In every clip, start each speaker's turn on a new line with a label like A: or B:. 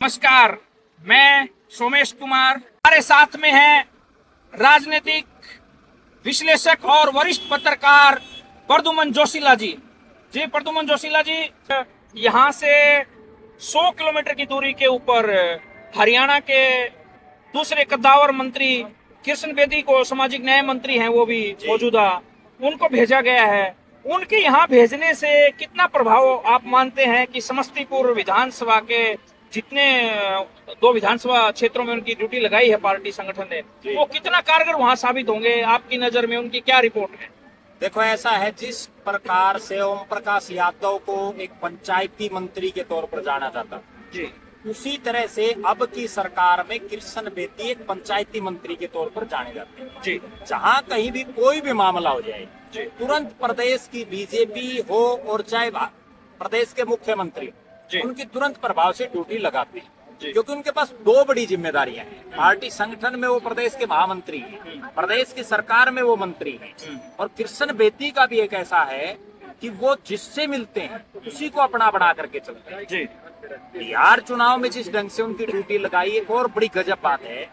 A: नमस्कार, मैं सोमेश कुमार। हमारे साथ में हैं राजनीतिक विश्लेषक और वरिष्ठ पत्रकार प्रद्युमन जोशीला जी। प्रद्युमन जोशीला जी, यहाँ से 100 किलोमीटर की दूरी के ऊपर हरियाणा के दूसरे कद्दावर मंत्री कृष्ण बेदी को, सामाजिक न्याय मंत्री हैं वो भी मौजूदा, उनको भेजा गया है। उनके यहाँ भेजने से कितना प्रभाव आप मानते हैं कि समस्तीपुर विधानसभा के जितने 2 विधानसभा क्षेत्रों में उनकी ड्यूटी लगाई है पार्टी संगठन ने, वो कितना कारगर वहां साबित होंगे? आपकी नजर में उनकी क्या रिपोर्ट है?
B: देखो, ऐसा है, जिस प्रकार से ओम प्रकाश यादव को एक पंचायती मंत्री के तौर पर जाना जाता जी, उसी तरह से अब की सरकार में कृष्ण बेदी एक पंचायती मंत्री के तौर पर जाने जाते हैं जी। जहां कहीं भी कोई भी मामला हो जाए जी, तुरंत प्रदेश की बीजेपी हो और चाहे प्रदेश के मुख्यमंत्री, उनकी तुरंत प्रभाव से ड्यूटी लगाते हैं, क्योंकि उनके पास 2 बड़ी जिम्मेदारियां हैं। पार्टी संगठन में वो प्रदेश के महामंत्री हैं, प्रदेश की सरकार में वो मंत्री हैं। और कृष्ण बेदी का भी एक ऐसा है कि वो जिससे मिलते हैं उसी को अपना बना करके चलते हैं जी। बिहार चुनाव में जिस ढंग से उनकी ड्यूटी लगाई, एक और बड़ी गजब बात है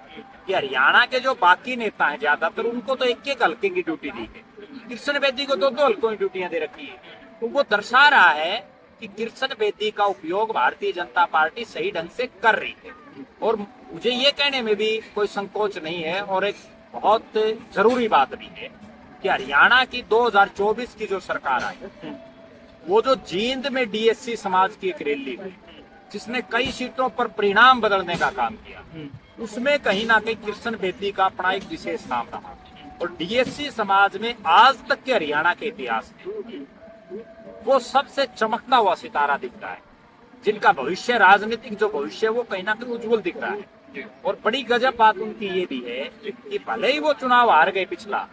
B: कि हरियाणा के जो बाकी नेता हैं ज्यादातर, उनको तो एक हल्के की ड्यूटी दी है, कृष्ण बेदी को 2 हल्कों की ड्यूटियां दे रखी है। तो वो दर्शा रहा है कि कृष्ण बेदी का उपयोग भारतीय जनता पार्टी सही ढंग से कर रही है। और मुझे ये कहने में भी कोई संकोच नहीं है, और एक बहुत जरूरी बात भी है कि हरियाणा की 2024 की जो सरकार आई, वो जो जींद में डीएससी समाज की एक रैली हुई, जिसने कई सीटों पर परिणाम बदलने का काम किया, उसमें कहीं ना कहीं कृष्ण बेदी का अपना एक विशेष नाम रहा। और डीएससी समाज में आज तक के हरियाणा के इतिहास में वो सबसे चमकता हुआ सितारा दिख रहा है, जिनका भविष्य, राजनीतिक जो भविष्य, वो कहीं ना कहीं उज्जवल दिख रहा है। और बड़ी गजब बात उनकी ये भी है कि भले ही वो चुनाव हार गए पिछला,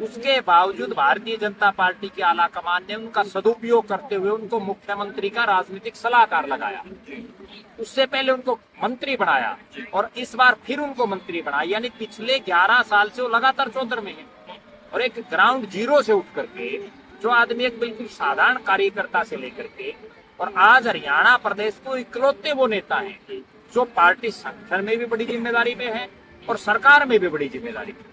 B: उसके बावजूद भारतीय जनता पार्टी के आला कमान ने उनका सदुपयोग करते हुए उनको मुख्यमंत्री का राजनीतिक सलाहकार लगाया, उससे पहले उनको मंत्री बनाया, और इस बार फिर उनको मंत्री बनाया। यानी पिछले 11 साल से वो लगातार चौधर में है। और एक ग्राउंड जीरो से उठ करके जो आदमी एक बिल्कुल साधारण कार्यकर्ता से लेकर के, और आज हरियाणा प्रदेश को इकलौते वो नेता हैं जो पार्टी संगठन में भी बड़ी जिम्मेदारी में है और सरकार में भी बड़ी जिम्मेदारी में।